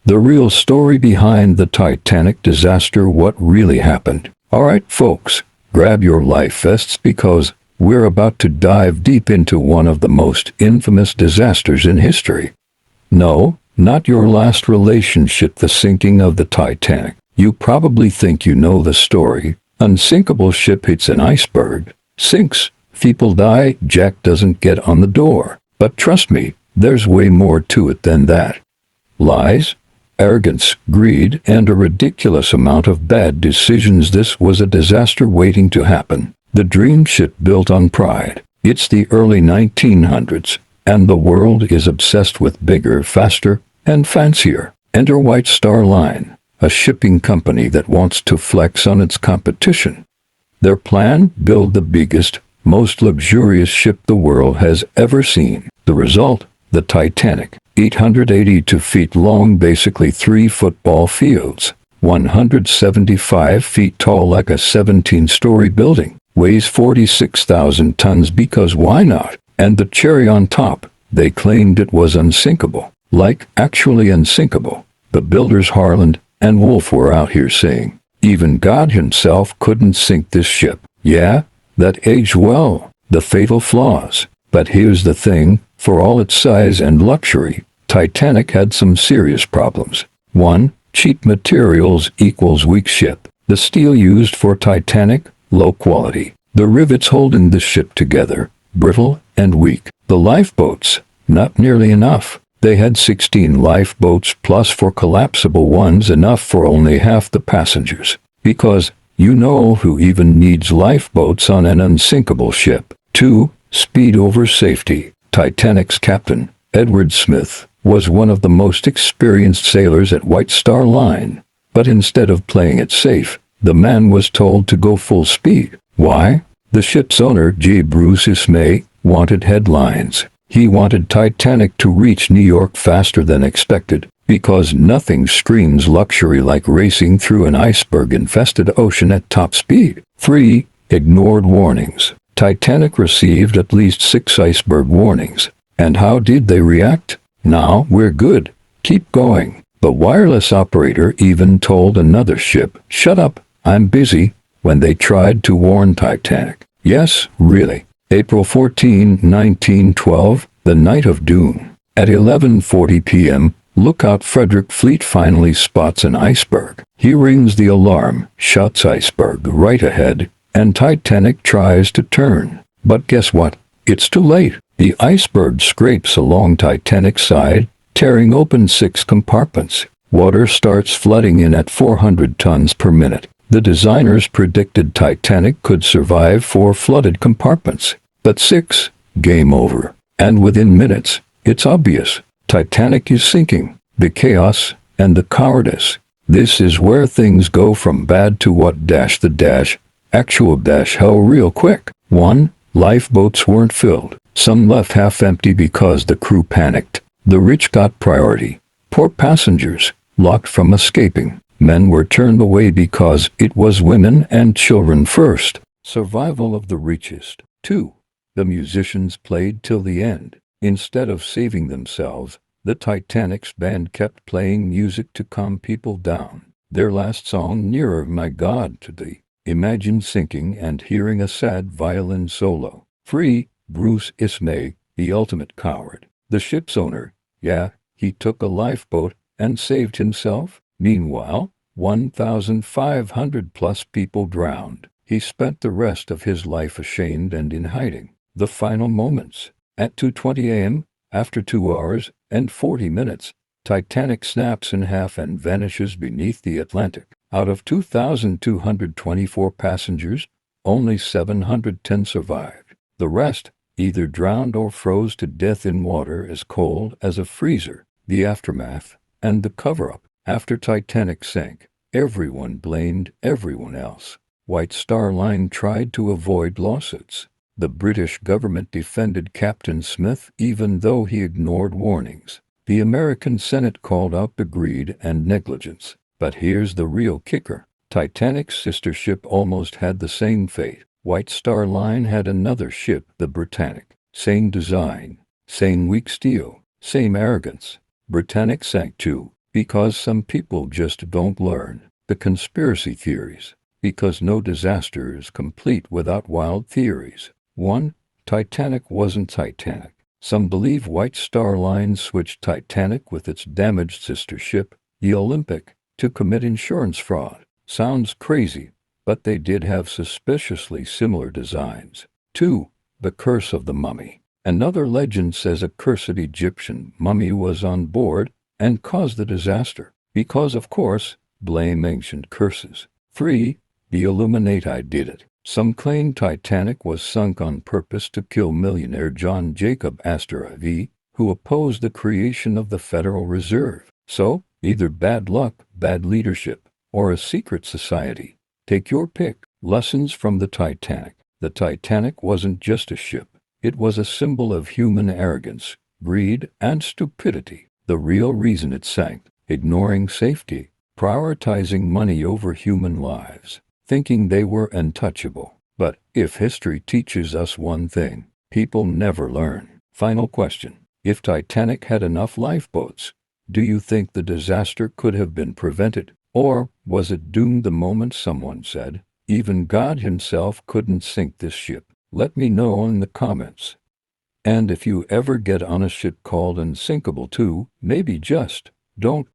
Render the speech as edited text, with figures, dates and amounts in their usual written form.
The real story behind the Titanic disaster, what really happened. Alright folks, grab your life vests because we're about to dive deep into one of the most infamous disasters in history. No, not your last relationship, the sinking of the Titanic. You probably think you know the story. Unsinkable ship hits an iceberg, sinks, people die, Jack doesn't get on the door. But trust me, there's way more to it than that. Lies, arrogance, greed, and a ridiculous amount of bad decisions. This was a disaster waiting to happen. The dream ship built on pride. It's the early 1900s, and the world is obsessed with bigger, faster, and fancier. Enter White Star Line, a shipping company that wants to flex on its competition. Their plan? Build the biggest, most luxurious ship the world has ever seen. The result? The Titanic. 882 feet long, basically 3 football fields. 175 feet tall, like a 17-story building. Weighs 46,000 tons because why not? And the cherry on top, they claimed it was unsinkable. Like, actually unsinkable. The builders Harland and Wolff were out here saying, even God himself couldn't sink this ship. Yeah, that aged well. The fatal flaws. But here's the thing, for all its size and luxury, Titanic had some serious problems. 1. Cheap materials equals weak ship. The steel used for Titanic, low quality. The rivets holding the ship together, brittle and weak. The lifeboats, not nearly enough. They had 16 lifeboats plus 4 collapsible ones, enough for only half the passengers. Because, you know who even needs lifeboats on an unsinkable ship. 2. Speed over safety. Titanic's captain, Edward Smith, was one of the most experienced sailors at White Star Line. But instead of playing it safe, the man was told to go full speed. Why? The ship's owner, J. Bruce Ismay, wanted headlines. He wanted Titanic to reach New York faster than expected, because nothing screams luxury like racing through an iceberg-infested ocean at top speed. 3. Ignored warnings. Titanic received at least 6 iceberg warnings. And how did they react? Now we're good. Keep going. The wireless operator even told another ship, shut up, I'm busy, when they tried to warn Titanic. Yes, really. April 14, 1912, the night of doom. At 11:40 p.m., lookout Frederick Fleet finally spots an iceberg. He rings the alarm, shouts iceberg right ahead, and Titanic tries to turn. But guess what? It's too late. The iceberg scrapes along Titanic's side, tearing open 6 compartments. Water starts flooding in at 400 tons per minute. The designers predicted Titanic could survive 4 flooded compartments. But 6? Game over. And within minutes, it's obvious. Titanic is sinking. The chaos and the cowardice. This is where things go from bad to what dash the dash, actual dash hell real quick. 1. Lifeboats weren't filled. Some left half empty because the crew panicked. The rich got priority. Poor passengers, locked from escaping. Men were turned away because it was women and children first. Survival of the richest. 2. The musicians played till the end. Instead of saving themselves, the Titanic's band kept playing music to calm people down. Their last song, Nearer My God to Thee. Imagine sinking and hearing a sad violin solo. 3. Bruce Ismay, the ultimate coward. The ship's owner, yeah, he took a lifeboat and saved himself. Meanwhile, 1,500 plus people drowned. He spent the rest of his life ashamed and in hiding. The final moments. At 2:20 a.m., after 2 hours and 40 minutes, Titanic snaps in half and vanishes beneath the Atlantic. Out of 2,224 passengers, only 710 survived. The rest either drowned or froze to death in water as cold as a freezer. The aftermath and the cover-up. After Titanic sank, everyone blamed everyone else. White Star Line tried to avoid lawsuits. The British government defended Captain Smith even though he ignored warnings. The American Senate called out the greed and negligence. But here's the real kicker. Titanic's sister ship almost had the same fate. White Star Line had another ship, the Britannic. Same design, same weak steel, same arrogance. Britannic sank too. Because some people just don't learn. The conspiracy theories. Because no disaster is complete without wild theories. 1. Titanic wasn't Titanic. Some believe White Star Line switched Titanic with its damaged sister ship, the Olympic, to commit insurance fraud. Sounds crazy, but they did have suspiciously similar designs. 2. The curse of the mummy. Another legend says a cursed Egyptian mummy was on board and caused the disaster. Because, of course, blame ancient curses. 3. The Illuminati did it. Some claim Titanic was sunk on purpose to kill millionaire John Jacob Astor IV, who opposed the creation of the Federal Reserve. So, either bad luck, bad leadership, or a secret society. Take your pick. Lessons from the Titanic. The Titanic wasn't just a ship. It was a symbol of human arrogance, greed, and stupidity. The real reason it sank: ignoring safety, prioritizing money over human lives, thinking they were untouchable. But if history teaches us one thing, people never learn. Final question. If Titanic had enough lifeboats, do you think the disaster could have been prevented? Or was it doomed the moment someone said, even God himself couldn't sink this ship? Let me know in the comments. And if you ever get on a ship called Unsinkable too, maybe just don't